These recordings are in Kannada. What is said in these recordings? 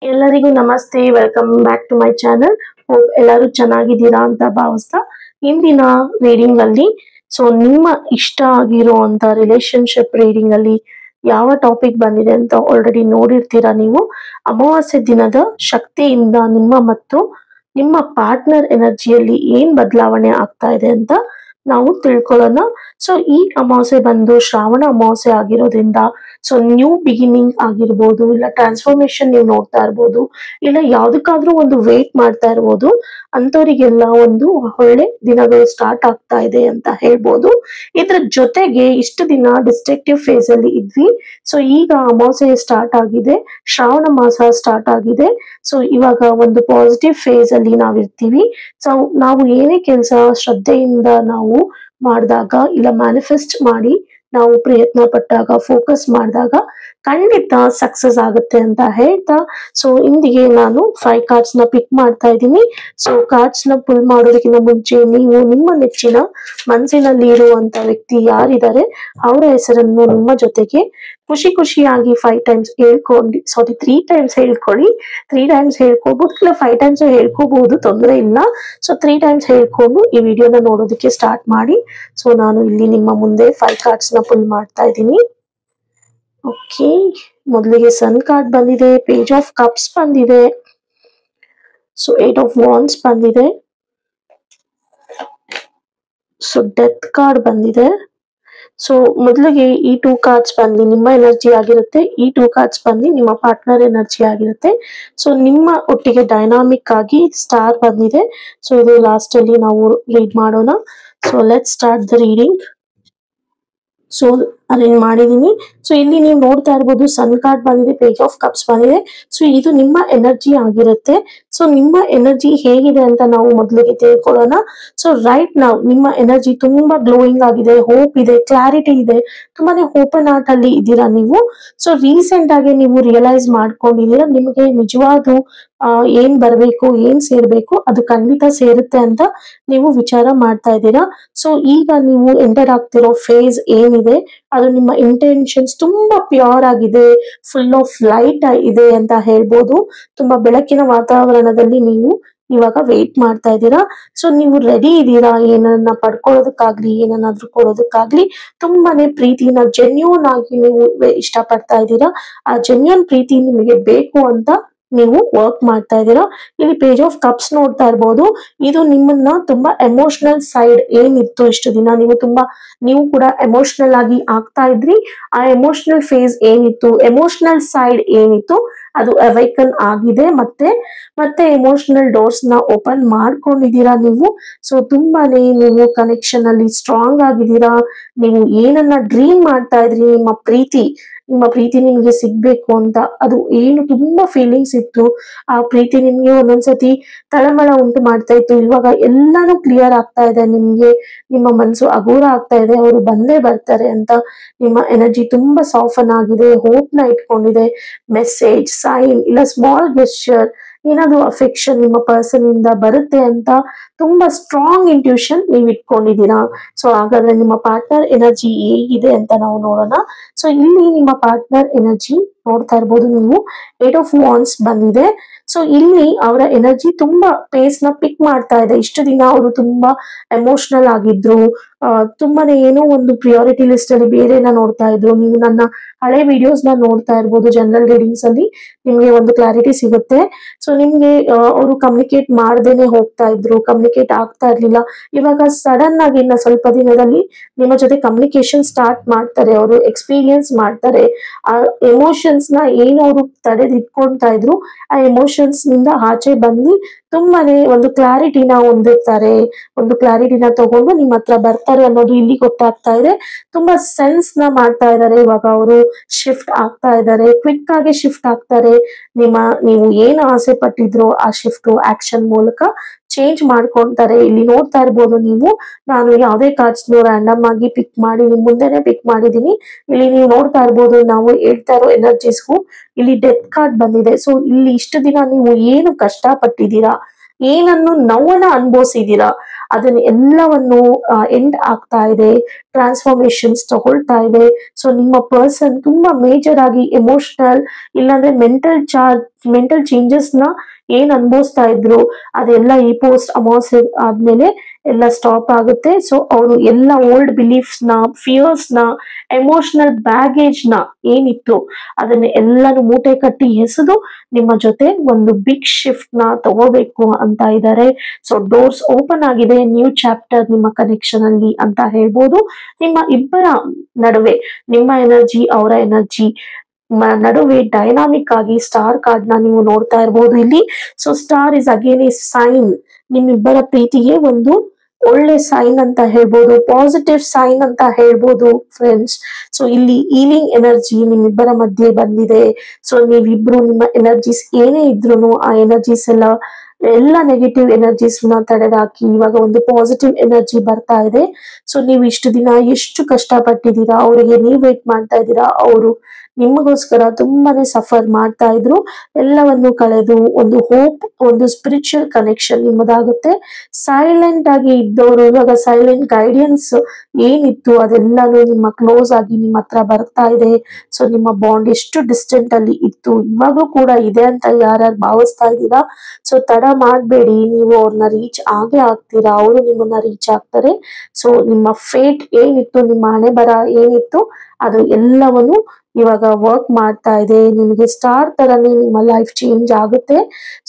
ಎಲ್ಲರಿಗೂ ನಮಸ್ತೆ, welcome back to my channel. Hope ಎಲ್ಲರೂ ಚೆನ್ನಾಗಿದ್ದೀರಾ ಅಂತ ಭಾವಿಸ್ತಾ ಇಂದಿನ ರೀಡಿಂಗ್ ಅಲ್ಲಿ ನಿಮ್ಮ ಇಷ್ಟ ಆಗಿರುವಂತ ರಿಲೇಶನ್ಶಿಪ್ ರೀಡಿಂಗ್ ಅಲ್ಲಿ ಯಾವ ಟಾಪಿಕ್ ಬಂದಿದೆ ಅಂತ ಆಲ್ರೆಡಿ ನೋಡಿರ್ತೀರಾ ನೀವು. ಅಮಾವಾಸ್ಯೆ ದಿನದ ಶಕ್ತಿಯಿಂದ ನಿಮ್ಮ ಮತ್ತು ನಿಮ್ಮ ಪಾರ್ಟ್ನರ್ ಎನರ್ಜಿಯಲ್ಲಿ ಏನ್ ಬದಲಾವಣೆ ಆಗ್ತಾ ಇದೆ ಅಂತ ನಾವು ತಿಳ್ಕೊಳ್ಳೋಣ. ಈ ಅಮಾವಾಸ್ಯೆ ಬಂದು ಶ್ರಾವಣ ಅಮಾವಾಸ್ಯೆ ಆಗಿರೋದ್ರಿಂದ ನ್ಯೂ ಬಿಗಿನಿಂಗ್ ಆಗಿರ್ಬೋದು, ಇಲ್ಲ ಟ್ರಾನ್ಸ್ಫಾರ್ಮೇಶನ್ ನೀವು ನೋಡ್ತಾ ಇರ್ಬೋದು, ಇಲ್ಲ ಯಾವ್ದಕ್ಕಾದ್ರೂ ಒಂದು ವೇಟ್ ಮಾಡ್ತಾ ಇರ್ಬೋದು. ಅಂತವರಿಗೆಲ್ಲ ಒಂದು ಒಳ್ಳೆ ದಿನಗಳು ಸ್ಟಾರ್ಟ್ ಆಗ್ತಾ ಇದೆ ಅಂತ ಹೇಳ್ಬೋದು. ಇದ್ರ ಜೊತೆಗೆ ಇಷ್ಟು ದಿನ ಡಿಸ್ಟ್ರಕ್ಟಿವ್ ಫೇಸ್ ಅಲ್ಲಿ ಇದ್ವಿ. ಈಗ ಅಮಾವಾಸ್ಯೆ ಸ್ಟಾರ್ಟ್ ಆಗಿದೆ, ಶ್ರಾವಣ ಮಾಸ ಸ್ಟಾರ್ಟ್ ಆಗಿದೆ. ಇವಾಗ ಒಂದು ಪಾಸಿಟಿವ್ ಫೇಸ್ ಅಲ್ಲಿ ನಾವಿರ್ತೀವಿ. ನಾವು ಏನೇ ಕೆಲಸ ಶ್ರದ್ಧೆಯಿಂದ ನಾವು ಮಾಡಿದಾಗ, ಇಲ್ಲ ಮ್ಯಾನಿಫೆಸ್ಟ್ ಮಾಡಿ ನಾವು ಪ್ರಯತ್ನ ಪಟ್ಟಾಗ, ಫೋಕಸ್ ಮಾಡಿದಾಗ ಖಂಡಿತ ಸಕ್ಸಸ್ ಆಗುತ್ತೆ ಅಂತ ಹೇಳ್ತಾ ಇಂದಿಗೆ ನಾನು 5 ಕಾರ್ಡ್ಸ್ ನ ಪಿಕ್ ಮಾಡ್ತಾ ಇದ್ದೀನಿ. ಕಾರ್ಡ್ಸ್ ನ ಪುಲ್ ಮಾಡೋದಕ್ಕಿಂತ ಮುಂಚೆ ನೀವು ನಿಮ್ಮ ನೆಚ್ಚಿನ ಮನಸ್ಸಿನಲ್ಲಿ ಇರುವಂತ ವ್ಯಕ್ತಿ ಯಾರಿದ್ದಾರೆ ಅವರ ಹೆಸರನ್ನು ನಿಮ್ಮ ಜೊತೆಗೆ ಖುಷಿಯಾಗಿ 5 ಟೈಮ್ಸ್ ಹೇಳ್ಕೊಂಡು, 3 ಟೈಮ್ಸ್ ಹೇಳ್ಕೊಳ್ಳಿ. 3 ಟೈಮ್ಸ್ ಹೇಳ್ಕೋಬಹುದು, ಇಲ್ಲ 5 ಟೈಮ್ಸ್ ಹೇಳ್ಕೋಬಹುದು, ತೊಂದರೆ ಇಲ್ಲ. 3 ಟೈಮ್ಸ್ ಹೇಳ್ಕೊಂಡು ಈ ವಿಡಿಯೋನ ನೋಡೋದಕ್ಕೆ ಸ್ಟಾರ್ಟ್ ಮಾಡಿ. ನಾನು ಇಲ್ಲಿ ನಿಮ್ಮ ಮುಂದೆ 5 ಕಾರ್ಡ್ಸ್ ನ ಪುಲ್ ಮಾಡ್ತಾ ಇದ್ದೀನಿ. ಓಕೆ, ಮೊದಲಿಗೆ ಸನ್ ಕಾರ್ಡ್ ಬಂದಿದೆ, ಪೇಜ್ ಆಫ್ ಕಪ್ಸ್ ಬಂದಿದೆ, 8 ಆಫ್ ವಾಂಡ್ಸ್ ಬಂದಿದೆ, ಡೆತ್ ಕಾರ್ಡ್ ಬಂದಿದೆ. ಮೊದಲಿಗೆ ಈ 2 ಕಾರ್ಡ್ಸ್ ಬಂದು ನಿಮ್ಮ ಎನರ್ಜಿ ಆಗಿರುತ್ತೆ, ಈ 2 ಕಾರ್ಡ್ಸ್ ಬಂದು ನಿಮ್ಮ ಪಾರ್ಟ್ನರ್ ಎನರ್ಜಿ ಆಗಿರುತ್ತೆ. ನಿಮ್ಮ ಒಟ್ಟಿಗೆ ಡೈನಾಮಿಕ್ ಆಗಿ ಸ್ಟಾರ್ ಬಂದಿದೆ. ಇದು ಲಾಸ್ಟ್ ಅಲ್ಲಿ ನಾವು ರೀಡ್ ಮಾಡೋಣ. Let's start the reading. Arrange ಮಾಡಿದೀನಿ. ಇಲ್ಲಿ ನೀವು ನೋಡ್ತಾ ಇರ್ಬೋದು, ಸನ್ ಕಾರ್ಡ್ ಬಂದಿದೆ, ಪೇಜ್ ಆಫ್ ಕಪ್ಸ್ ಬಂದಿದೆ. ಇದು ನಿಮ್ಮ ಎನರ್ಜಿ ಆಗಿರುತ್ತೆ. ನಿಮ್ಮ ಎನರ್ಜಿ ಹೇಗಿದೆ ಅಂತ ನಾವು ಮೊದಲಿಗೆ ತಿಳ್ಕೊಳ್ಳೋಣ. ರೈಟ್ ನಾವು ನಿಮ್ಮ ಎನರ್ಜಿ ತುಂಬಾ ಗ್ಲೋಯಿಂಗ್ ಆಗಿದೆ, ಹೋಪ್ ಇದೆ, ಕ್ಲಾರಿಟಿ ಇದೆ, ತುಂಬಾನೇ ಓಪನ್ ಹಾರ್ಟ್ ಅಲ್ಲಿ ಇದ್ದೀರಾ ನೀವು. ರೀಸೆಂಟ್ ಆಗಿ ನೀವು ರಿಯಲೈಸ್ ಮಾಡ್ಕೊಂಡಿದ್ದೀರಾ ನಿಮಗೆ ನಿಜವಾದ ಏನ್ ಬರ್ಬೇಕು, ಏನ್ ಸೇರ್ಬೇಕು ಅದು ಖಂಡಿತ ಸೇರುತ್ತೆ ಅಂತ ನೀವು ವಿಚಾರ ಮಾಡ್ತಾ ಇದ್ದೀರಾ. ಈಗ ನೀವು ಎಂಟರ್ ಆಗ್ತಿರೋ ಫೇಸ್ ಏನಿದೆ ಅದು ನಿಮ್ಮ ಇಂಟೆನ್ಷನ್ಸ್ ತುಂಬಾ ಪ್ಯೂರ್ ಆಗಿದೆ, ಫುಲ್ ಆಫ್ ಲೈಟ್ ಇದೆ ಅಂತ ಹೇಳ್ಬೋದು. ತುಂಬಾ ಬೆಳಕಿನ ವಾತಾವರಣದಲ್ಲಿ ನೀವು ಇವಾಗ ವೇಟ್ ಮಾಡ್ತಾ ಇದ್ದೀರಾ. ನೀವು ರೆಡಿ ಇದ್ದೀರಾ ಏನನ್ನ ಪಡ್ಕೊಳ್ಳೋದಕ್ಕಾಗ್ಲಿ, ಏನನ್ನಾದ್ರೂ ಕೊಡೋದಕ್ಕಾಗ್ಲಿ. ತುಂಬಾನೇ ಪ್ರೀತಿನ ಜೆನ್ಯೂನ್ ಆಗಿ ನೀವು ಇಷ್ಟಪಡ್ತಾ ಇದ್ದೀರಾ. ಆ ಜೆನ್ಯೂನ್ ಪ್ರೀತಿ ನಿಮಗೆ ಬೇಕು ಅಂತ ನೀವು ವರ್ಕ್ ಮಾಡ್ತಾ ಇದ್ದೀರಾ. ಇಲ್ಲಿ ಪೇಜ್ ಆಫ್ ಕಪ್ಸ್ ನೋಡ್ತಾ ಇರ್ಬೋದು. ಇದು ನಿಮ್ಮನ್ನ ತುಂಬಾ ಎಮೋಷನಲ್ ಸೈಡ್ ಏನಿತ್ತು ಇಷ್ಟು ದಿನ, ನೀವು ಕೂಡ ಎಮೋಷನಲ್ ಆಗಿ ಆಗ್ತಾ ಇದ್ರಿ. ಆ ಎಮೋಷನಲ್ ಫೇಸ್ ಏನಿತ್ತು, ಎಮೋಷನಲ್ ಸೈಡ್ ಏನಿತ್ತು ಅದು ಅವೈಕನ್ ಆಗಿದೆ. ಮತ್ತೆ ಎಮೋಷನಲ್ ಡೋರ್ಸ್ ನ ಓಪನ್ ಮಾಡ್ಕೊಂಡಿದ್ದೀರಾ ನೀವು. ತುಂಬಾನೇ ನೀವು ಕನೆಕ್ಷನ್ ಅಲ್ಲಿ ಸ್ಟ್ರಾಂಗ್ ಆಗಿದ್ದೀರಾ. ನೀವು ಏನನ್ನ ಡ್ರೀಮ್ ಮಾಡ್ತಾ ಇದ್ರಿ, ನಿಮ್ಮ ಪ್ರೀತಿ ನಿಮ್ಗೆ ಸಿಗ್ಬೇಕು ಅಂತ, ಅದು ಏನು ತುಂಬಾ ಫೀಲಿಂಗ್ಸ್ ಇತ್ತು, ಆ ಪ್ರೀತಿ ನಿಮ್ಗೆ ಒಂದೊಂದ್ಸತಿ ತಳಮಳ ಉಂಟು ಮಾಡ್ತಾ ಇತ್ತು. ಇವಾಗ ಎಲ್ಲಾನು ಕ್ಲಿಯರ್ ಆಗ್ತಾ ಇದೆ ನಿಮ್ಗೆ. ನಿಮ್ಮ ಮನಸ್ಸು ಹಗೂರ ಆಗ್ತಾ ಇದೆ, ಅವರು ಬಂದೇ ಬರ್ತಾರೆ ಅಂತ. ನಿಮ್ಮ ಎನರ್ಜಿ ತುಂಬಾ ಸಾಫನ್ ಆಗಿದೆ, ಹೋಪ್ ನ ಇಟ್ಕೊಂಡಿದೆ. ಮೆಸೇಜ್, ಸೈನ್, ಇಲ್ಲ ಸ್ಮಾಲ್ ಗೆಸ್ಚರ್, ಏನಾದ್ರು ಅಫೆಕ್ಷನ್ ನಿಮ್ಮ ಪರ್ಸನ್ ಇಂದ ಬರುತ್ತೆ ಅಂತ ತುಂಬಾ ಸ್ಟ್ರಾಂಗ್ ಇಂಟ್ಯೂಷನ್ ನೀವು ಇಟ್ಕೊಂಡಿದ್ದೀರಾ. ಹಾಗಾದ್ರೆ ನಿಮ್ಮ ಪಾರ್ಟ್ನರ್ ಎನರ್ಜಿ ಹೇಗಿದೆ ಅಂತ ನಾವು ನೋಡೋಣ. ಇಲ್ಲಿ ನಿಮ್ಮ ಪಾರ್ಟ್ನರ್ ಎನರ್ಜಿ ನೋಡ್ತಾ ಇರ್ಬೋದು ನೀವು, 8 ಆಫ್ ವಾಂಡ್ಸ್ ಬಂದಿದೆ. ಇಲ್ಲಿ ಅವರ ಎನರ್ಜಿ ತುಂಬಾ ಪೇಸ್ ನ ಪಿಕ್ ಮಾಡ್ತಾ ಇದೆ. ಇಷ್ಟು ದಿನ ಅವರು ತುಂಬಾ ಎಮೋಷನಲ್ ಆಗಿದ್ರು, ತುಂಬಾನೇ ಏನೋ ಒಂದು ಪ್ರಿಯಾರಿಟಿ ಲಿಸ್ಟ್ ಅಲ್ಲಿ ಬೇರೆನ ನೋಡ್ತಾ ಇದ್ರು. ನೀವು ನನ್ನ ಹಳೆ ವಿಡಿಯೋಸ್ ನ ನೋಡ್ತಾ ಇರ್ಬೋದು, ಜನರಲ್ ರೀಡಿಂಗ್ಸ್ ಅಲ್ಲಿ ನಿಮ್ಗೆ ಒಂದು ಕ್ಲಾರಿಟಿ ಸಿಗುತ್ತೆ. ನಿಮ್ಗೆ ಅವರು ಕಮ್ಯುನಿಕೇಟ್ ಮಾಡ್ದೇನೆ ಹೋಗ್ತಾ ಇದ್ರು, ಕಮ್ಯುನಿಕೇಟ್ ಆಗ್ತಾ ಇರ್ಲಿಲ್ಲ. ಇವಾಗ ಸಡನ್ ಆಗಿ ಇನ್ನ ಸ್ವಲ್ಪ ದಿನದಲ್ಲಿ ನಿಮ್ಮ ಜೊತೆ ಕಮ್ಯುನಿಕೇಶನ್ ಸ್ಟಾರ್ಟ್ ಮಾಡ್ತಾರೆ, ಅವರು ಎಕ್ಸ್ಪೀರಿಯನ್ಸ್ ಮಾಡ್ತಾರೆ. ಆ ಎಮೋಷನ್ಸ್ ನ ಏನು ಅವರು ತಡೆದಿಟ್ಕೊಳ್ತಾ ಇದ್ರು, ಆ ಎಮೋಷನ್ಸ್ ನಿಂದ ಆಚೆ ಬಂದು ತುಂಬಾನೇ ಒಂದು ಕ್ಲಾರಿಟಿನ ಹೊಂದಿರ್ತಾರೆ. ಒಂದು ಕ್ಲಾರಿಟಿನ ತಗೊಂಡು ನಿಮ್ಮ ಹತ್ರ ಬರ್ತಾರೆ ಅನ್ನೋದು ಇಲ್ಲಿ ಗೊತ್ತಾಗ್ತಾ ಇದೆ. ತುಂಬಾ ಸೆನ್ಸ್ ನ ಮಾಡ್ತಾ ಇದ್ದಾರೆ. ಇವಾಗ ಅವರು ಶಿಫ್ಟ್ ಆಗ್ತಾ ಇದ್ದಾರೆ, ಕ್ವಿಕ್ ಆಗಿ ಶಿಫ್ಟ್ ಆಗ್ತಾರೆ. ನೀವು ಏನು ಆಸೆ ಪಟ್ಟಿದ್ರು ಆ ಶಿಫ್ಟ್ ಆಕ್ಷನ್ ಮೂಲಕ ಚೇಂಜ್ ಮಾಡ್ಕೊಂತಾರೆ. ಇಲ್ಲಿ ನೋಡ್ತಾ ಇರ್ಬೋದು ನೀವು, ನಾನು ಯಾವುದೇ ಕಾರ್ಡ್ಸ್ ರ್ಯಾಂಡಮ್ ಆಗಿ ಪಿಕ್ ಮಾಡಿ ನಿಮ್ ಮುಂದೆನೆ ಪಿಕ್ ಮಾಡಿದೀನಿ. ಇಲ್ಲಿ ನೀವು ನೋಡ್ತಾ ಇರ್ಬೋದು, ನಾವು ಹೇಳ್ತಾ ಇರೋ ಎನರ್ಜೀಸ್ಗೂ ಇಲ್ಲಿ ಡೆತ್ ಕಾರ್ಡ್ ಬಂದಿದೆ. ಇಲ್ಲಿ ಇಷ್ಟು ದಿನ ನೀವು ಏನು ಕಷ್ಟ ಪಟ್ಟಿದ್ದೀರಾ, ಏನನ್ನು ನೋವನ್ನ ಅನುಭವಿಸಿದೀರಾ, ಅದನ್ನ ಎಲ್ಲವನ್ನು ಎಂಡ್ ಆಗ್ತಾ ಇದೆ. ಟ್ರಾನ್ಸ್ಫಾರ್ಮೇಶನ್ಸ್ ತಗೊಳ್ತಾ ಇದೆ. ಸೊ ನಿಮ್ಮ ಪರ್ಸನ್ ತುಂಬಾ ಮೇಜರ್ ಆಗಿ ಎಮೋಷನಲ್ ಇಲ್ಲಾಂದ್ರೆ ಮೆಂಟಲ್ ಚೇಂಜಸ್ ನ ಏನ್ ಅನುಭವಿಸ್ತಾ ಇದ್ರು ಅದೆಲ್ಲ ಈ ಪೋಸ್ಟ್ ಅಮಾವಾಸ್ಯೆ ಆದ್ಮೇಲೆ ಎಲ್ಲ ಸ್ಟಾಪ್ ಆಗುತ್ತೆ. ಸೊ ಅವರು ಎಲ್ಲ ಓಲ್ಡ್ ಬಿಲೀಫ್ಸ್ ನ, ಫಿಯರ್ಸ್ ನ, ಎಮೋಷನಲ್ ಬ್ಯಾಗೇಜ್ ನ ಏನಿತ್ತು ಅದನ್ನ ಎಲ್ಲಾನು ಮೂಟೆ ಕಟ್ಟಿ ಎಸೆದು ನಿಮ್ಮ ಜೊತೆ ಒಂದು ಬಿಗ್ ಶಿಫ್ಟ್ ನ ತಗೋಬೇಕು ಅಂತ ಇದ್ದಾರೆ. ಸೊ ಡೋರ್ಸ್ ಓಪನ್ ಆಗಿದೆ, ನ್ಯೂ ಚಾಪ್ಟರ್ ನಿಮ್ಮ ಕನೆಕ್ಷನ್ ಅಲ್ಲಿ ಅಂತ ಹೇಳ್ಬೋದು. ನಿಮ್ಮ ಇಬ್ಬರ ನಡುವೆ ನಿಮ್ಮ ಎನರ್ಜಿ ಅವರ ಎನರ್ಜಿ ನಡುವೆ ಡೈನಾಮಿಕ್ ಆಗಿ ಸ್ಟಾರ್ ಕಾರ್ಡ್ ನ ನೀವು ನೋಡ್ತಾ ಇರಬಹುದು ಇಲ್ಲಿ. So star is again a sign, ನಿಮ್ಮಿಬ್ಬರ ಪ್ರೀತಿಗೆ ಒಂದು ಒಳ್ಳೆ ಸೈನ್ ಅಂತ ಹೇಳ್ಬೋದು, ಪಾಸಿಟಿವ್ ಸೈನ್ ಅಂತ ಹೇಳ್ಬೋದು ಫ್ರೆಂಡ್ಸ್. ಸೊ ಇಲ್ಲಿ ಹೀಲಿಂಗ್ ಎನರ್ಜಿ ನಿಮ್ಮಿಬ್ಬರ ಮಧ್ಯೆ ಬಂದಿದೆ. ಸೊ ನೀವಿಬ್ರು ನಿಮ್ಮ ಎನರ್ಜೀಸ್ ಏನೇ ಇದ್ರು ಆ ಎನರ್ಜೀಸ್ ಎಲ್ಲ ನೆಗೆಟಿವ್ ಎನರ್ಜೀಸ್ ನ ತಡೆದಾಕಿ ಇವಾಗ ಒಂದು ಪಾಸಿಟಿವ್ ಎನರ್ಜಿ ಬರ್ತಾ ಇದೆ. ಸೊ ನೀವು ಇಷ್ಟು ದಿನ ಎಷ್ಟು ಕಷ್ಟ ಪಟ್ಟಿದ್ದೀರಾ, ಅವರಿಗೆ ನೀವು ವೇಟ್ ಮಾಡ್ತಾ ಇದ್ದೀರಾ, ಅವರು ನಿಮಗೋಸ್ಕರ ತುಂಬಾನೇ ಸಫರ್ ಮಾಡ್ತಾ ಇದ್ರು. ಎಲ್ಲವನ್ನು ಕಳೆದು ಒಂದು ಹೋಪ್, ಒಂದು ಸ್ಪಿರಿಚುವಲ್ ಕನೆಕ್ಷನ್ ನಿಮ್ಮದಾಗುತ್ತೆ. ಸೈಲೆಂಟ್ ಆಗಿ ಇದ್ದವರು ಇವಾಗ ಸೈಲೆಂಟ್ ಗೈಡೆನ್ಸ್ ಏನಿತ್ತು ಅದೆಲ್ಲಾನು ನಿಮ್ಮ ಕ್ಲೋಸ್ ಆಗಿ ನಿಮ್ಮ ಹತ್ರ ಬರ್ತಾ ಇದೆ. ಸೊ ನಿಮ್ಮ ಬಾಂಡ್ ಎಷ್ಟು ಡಿಸ್ಟೆಂಟ್ ಅಲ್ಲಿ ಇತ್ತು ಇವಾಗೂ ಕೂಡ ಇದೆ ಅಂತ ಯಾರ್ಯಾರು ಭಾವಿಸ್ತಾ ಇದ್ದೀರಾ, ಸೊ ತಡ ಮಾಡ್ಬೇಡಿ, ನೀವು ಅವ್ರನ್ನ ರೀಚ್ ಆಗೇ ಆಗ್ತೀರಾ, ಅವರು ನಿಮ್ಮನ್ನ ರೀಚ್ ಆಗ್ತಾರೆ. ಸೊ ನಿಮ್ಮ ಫೇಟ್ ಏನಿತ್ತು, ನಿಮ್ಮ ಹಣೆ ಬರ ಏನಿತ್ತು ಅದು ಎಲ್ಲವನ್ನು ಇವಾಗ ವರ್ಕ್ ಮಾಡ್ತಾ ಇದೆ. ನಿಮಗೆ ಸ್ಟಾರ್ ತರನೇ ನಿಮ್ಮ ಲೈಫ್ ಚೇಂಜ್ ಆಗುತ್ತೆ.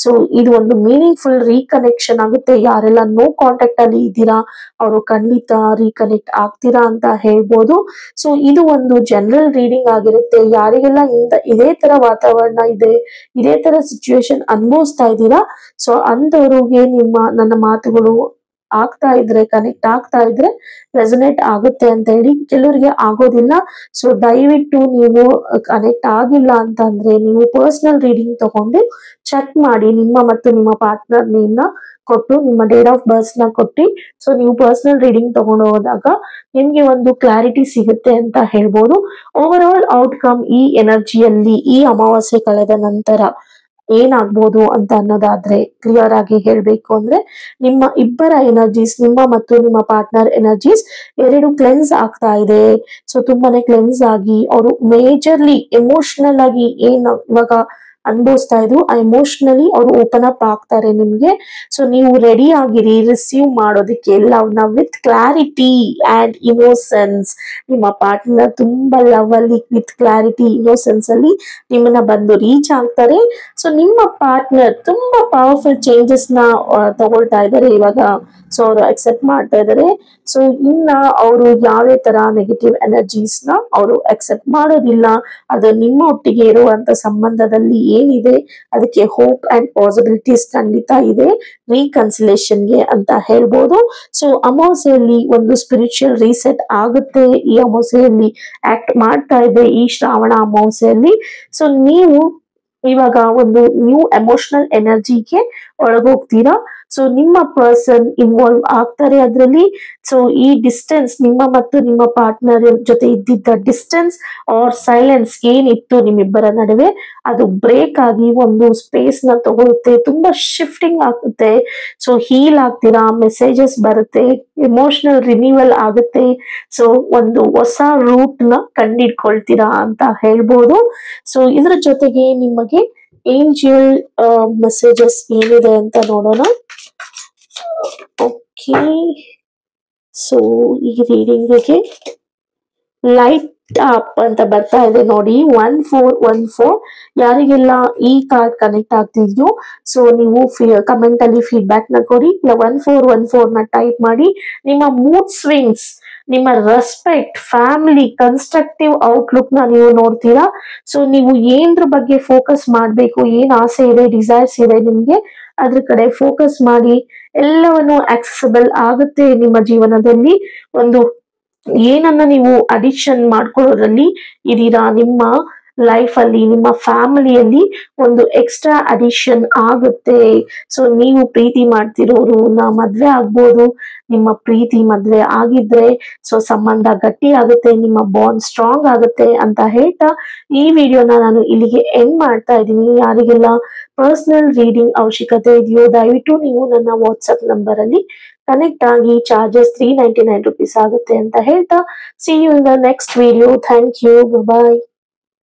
ಸೊ ಇದು ಒಂದು ಮೀನಿಂಗ್ಫುಲ್ ರೀಕನೆಕ್ಷನ್ ಆಗುತ್ತೆ. ಯಾರೆಲ್ಲ ನೋ ಕಾಂಟ್ಯಾಕ್ಟ್ ಅಲ್ಲಿ ಇದ್ದೀರಾ ಅವರು ಖಂಡಿತ ರೀಕನೆಕ್ಟ್ ಆಗ್ತೀರಾ ಅಂತ ಹೇಳ್ಬೋದು. ಸೊ ಇದು ಒಂದು ಜನರಲ್ ರೀಡಿಂಗ್ ಆಗಿರುತ್ತೆ. ಯಾರಿಗೆಲ್ಲ ಇದೇ ತರ ವಾತಾವರಣ ಇದೆ, ಇದೇ ತರ ಸಿಚುವೇಶನ್ ಅನುಭವಿಸ್ತಾ ಇದ್ದೀರಾ, ಸೊ ಅಂತವ್ರಿಗೆ ನನ್ನ ಮಾತುಗಳು ಆಗ್ತಾ ಇದ್ರೆ, ಕನೆಕ್ಟ್ ಆಗ್ತಾ ಇದ್ರೆ ರೆಸನೇಟ್ ಆಗುತ್ತೆ ಅಂತ ಹೇಳಿ. ಕೆಲವರಿಗೆ ಆಗೋದಿಲ್ಲ. ಸೊ ದಯವಿಟ್ಟು ನೀವು ಕನೆಕ್ಟ್ ಆಗಿಲ್ಲ ಅಂತಂದ್ರೆ ನೀವು ಪರ್ಸನಲ್ ರೀಡಿಂಗ್ ತಗೊಂಡು ಚೆಕ್ ಮಾಡಿ, ನಿಮ್ಮ ಮತ್ತು ನಿಮ್ಮ ಪಾರ್ಟ್ನರ್ ನೇಮ್ ನ ಕೊಟ್ಟು ನಿಮ್ಮ ಡೇಟ್ ಆಫ್ ಬರ್ತ್ ನ ಕೊಟ್ಟು ಸೊ ನೀವು ಪರ್ಸನಲ್ ರೀಡಿಂಗ್ ತಗೊಂಡು ಹೋದಾಗ ನಿಮ್ಗೆ ಒಂದು ಕ್ಲಾರಿಟಿ ಸಿಗುತ್ತೆ ಅಂತ ಹೇಳ್ಬೋದು. ಓವರ್ ಆಲ್ ಔಟ್ಕಮ್ ಈ ಎನರ್ಜಿಯಲ್ಲಿ ಈ ಅಮಾವಾಸ್ಯೆ ಕಳೆದ ನಂತರ ಏನಾಗ್ಬೋದು ಅಂತ ಅನ್ನೋದಾದ್ರೆ ಕ್ಲಿಯರ್ ಆಗಿ ಹೇಳ್ಬೇಕು ಅಂದ್ರೆ ನಿಮ್ಮ ಇಬ್ಬರ ಎನರ್ಜೀಸ್, ನಿಮ್ಮ ಮತ್ತು ನಿಮ್ಮ ಪಾರ್ಟ್ನರ್ ಎನರ್ಜೀಸ್ ಎರಡು ಕ್ಲೆನ್ಸ್ ಆಗ್ತಾ ಇದೆ. ಸೊ ತುಂಬಾನೇ ಕ್ಲೆನ್ಸ್ ಆಗಿ ಅವರು ಮೇಜರ್ಲಿ ಎಮೋಷನಲ್ ಆಗಿ ಏನ್ ಇವಾಗ ಅನುಭವಿಸ್ತಾ ಇದ್ರು ಆ ಎಮೋಷನಲಿ ಅವರು ಓಪನ್ ಅಪ್ ಆಗ್ತಾರೆ ನಿಮ್ಗೆ. ಸೊ ನೀವು ರೆಡಿ ಆಗಿರಿ ರಿಸೀವ್ ಮಾಡೋದಕ್ಕೆ ಎಲ್ಲವನ್ನ ವಿತ್ ಕ್ಲಾರಿಟಿ ಅಂಡ್ ಇನ್ನೋಸೆನ್ಸ್. ನಿಮ್ಮ ಪಾರ್ಟ್ನರ್ ತುಂಬಾ ಲವ್ ಅಲ್ಲಿ ವಿತ್ ಕ್ಲಾರಿಟಿ ಇನ್ನೋಸೆನ್ಸ್ ಅಲ್ಲಿ ನಿಮ್ಮನ್ನ ಬಂದು ರೀಚ್ ಆಗ್ತಾರೆ. ಸೊ ನಿಮ್ಮ ಪಾರ್ಟ್ನರ್ ತುಂಬಾ ಪವರ್ಫುಲ್ ಚೇಂಜಸ್ ನ ತಗೊಳ್ತಾ ಇದ್ದಾರೆ ಇವಾಗ. ಸೊ ಅವರು ಅಕ್ಸೆಪ್ಟ್ ಮಾಡ್ತಾ ಇದ್ದಾರೆ. ಸೊ ಇನ್ನ ಅವರು ಯಾವ್ದೇ ತರ ನೆಗೆಟಿವ್ ಎನರ್ಜೀಸ್ ನ ಅವರು ಅಕ್ಸೆಪ್ಟ್ ಮಾಡೋದಿಲ್ಲ. ಅದು ನಿಮ್ಮ ಒಟ್ಟಿಗೆ ಇರುವಂತ ಸಂಬಂಧದಲ್ಲಿ ಏನಿದೆ ಅದಕ್ಕೆ ಹೋಪ್ ಅಂಡ್ ಪಾಸಿಬಿಲಿಟೀಸ್ ಖಂಡಿತ ಇದೆ ರೀಕನ್ಸಿಲೇಷನ್ಗೆ ಅಂತ ಹೇಳ್ಬೋದು. ಸೊ ಅಮಾವಾಸ್ಯೆಯಲ್ಲಿ ಒಂದು ಸ್ಪಿರಿಚುವಲ್ ರೀಸೆಟ್ ಆಗುತ್ತೆ. ಈ ಅಮಾವಾಸ್ಯೆಯಲ್ಲಿ ಆಕ್ಟ್ ಮಾಡ್ತಾ ಇದೆ ಈ ಶ್ರಾವಣ ಅಮಾವಾಸ್ಯೆಯಲ್ಲಿ. ಸೊ ನೀವು ಇವಾಗ ಒಂದು ನ್ಯೂ ಎಮೋಷನಲ್ ಎನರ್ಜಿಗೆ ಒಳಗೋಗ್ತೀರಾ. ಸೊ ನಿಮ್ಮ ಪರ್ಸನ್ ಇನ್ವಾಲ್ವ್ ಆಗ್ತಾರೆ ಅದರಲ್ಲಿ. ಸೊ ಈ ಡಿಸ್ಟೆನ್ಸ್ ನಿಮ್ಮ ಮತ್ತು ನಿಮ್ಮ ಪಾರ್ಟ್ನರ್ ಜೊತೆ ಇದ್ದಿದ್ದ ಡಿಸ್ಟೆನ್ಸ್ ಆರ್ ಸೈಲೆನ್ಸ್ ಏನಿತ್ತು ನಿಮ್ಮಿಬ್ಬರ ನಡುವೆ ಅದು ಬ್ರೇಕ್ ಆಗಿ ಒಂದು ಸ್ಪೇಸ್ ನ ತಗೊಳುತ್ತೆ. ತುಂಬಾ ಶಿಫ್ಟಿಂಗ್ ಆಗುತ್ತೆ. ಸೊ ಹೀಲ್ ಆಗ್ತೀರಾ, ಮೆಸೇಜಸ್ ಬರುತ್ತೆ, ಎಮೋಷನಲ್ ರಿನ್ಯೂವಲ್ ಆಗುತ್ತೆ. ಸೊ ಒಂದು ಹೊಸ ರೂಟ್ ನ ಕಂಡಿಡ್ಕೊಳ್ತೀರಾ ಅಂತ ಹೇಳ್ಬೋದು. ಸೊ ಇದ್ರ ಜೊತೆಗೆ ನಿಮಗೆ ಏಂಜಲ್ ಮೆಸೇಜಸ್ ಏನಿದೆ ಅಂತ ನೋಡೋಣ. ಓಕೆ, ಸೊ ಈ ರೀಡಿಂಗ್ಗೆ ಲೈಟ್ ಅಪ್ ಅಂತ ಬರ್ತಾ ಇದೆ ನೋಡಿ, 1414. ಯಾರಿಗೆಲ್ಲ ಈ ಕಾರ್ಡ್ ಕನೆಕ್ಟ್ ಆಗ್ತಿದ್ಯೋ ಸೊ ನೀವು ಕಮೆಂಟ್ ಅಲ್ಲಿ ಫೀಡ್ಬ್ಯಾಕ್ ನ ಕೊಡಿ. 1414 ನ ಟೈಪ್ ಮಾಡಿ. ನಿಮ್ಮ ಮೂಡ್ ಸ್ವಿಂಗ್ಸ್, ನಿಮ್ಮ ರೆಸ್ಪೆಕ್ಟ್, ಫ್ಯಾಮಿಲಿ, ಕನ್ಸ್ಟ್ರಕ್ಟಿವ್ ಔಟ್ಲುಕ್ ನ ನೀವು ನೋಡ್ತೀರಾ. ಸೊ ನೀವು ಏನ್ರ ಬಗ್ಗೆ ಫೋಕಸ್ ಮಾಡ್ಬೇಕು, ಏನ್ ಆಸೆ ಇದೆ, ಡಿಸೈರ್ಸ್ ಇದೆ ನಿಮ್ಗೆ ಅದ್ರ ಕಡೆ ಫೋಕಸ್ ಮಾಡಿ. ಎಲ್ಲವನ್ನು ಆಕ್ಸೆಸಿಬಲ್ ಆಗುತ್ತೆ ನಿಮ್ಮ ಜೀವನದಲ್ಲಿ. ಒಂದು ಏನನ್ನ ನೀವು ಅಡಿಕ್ಷನ್ ಮಾಡ್ಕೊಳ್ಳೋದ್ರಲ್ಲಿ ಇದೀರಾ, ನಿಮ್ಮ ಲೈಫ್ ಅಲ್ಲಿ ನಿಮ್ಮ ಫ್ಯಾಮಿಲಿಯಲ್ಲಿ ಒಂದು ಎಕ್ಸ್ಟ್ರಾ ಅಡಿಷನ್ ಆಗುತ್ತೆ. ಸೊ ನೀವು ಪ್ರೀತಿ ಮಾಡ್ತಿರೋರು ಮದ್ವೆ ಆಗ್ಬೋದು. ನಿಮ್ಮ ಪ್ರೀತಿ ಮದ್ವೆ ಆಗಿದ್ರೆ ಸೊ ಸಂಬಂಧ ಗಟ್ಟಿ ಆಗುತ್ತೆ, ನಿಮ್ಮ ಬಾಂಡ್ ಸ್ಟ್ರಾಂಗ್ ಆಗುತ್ತೆ ಅಂತ ಹೇಳ್ತಾ ಈ ವಿಡಿಯೋನ ನಾನು ಇಲ್ಲಿಗೆ ಎಂಡ್ ಮಾಡ್ತಾ ಇದ್ದೀನಿ. ಯಾರಿಗೆಲ್ಲ ಪರ್ಸನಲ್ ರೀಡಿಂಗ್ ಅವಶ್ಯಕತೆ ಇದೆಯೋ ದಯವಿಟ್ಟು ನೀವು ನನ್ನ ವಾಟ್ಸಪ್ ನಂಬರ್ ಅಲ್ಲಿ ಕನೆಕ್ಟ್ ಆಗಿ ಚಾರ್ಜಸ್ 399 rupees ಆಗುತ್ತೆ ಅಂತ ಹೇಳ್ತಾ see you in the next video. Thank you. Bye.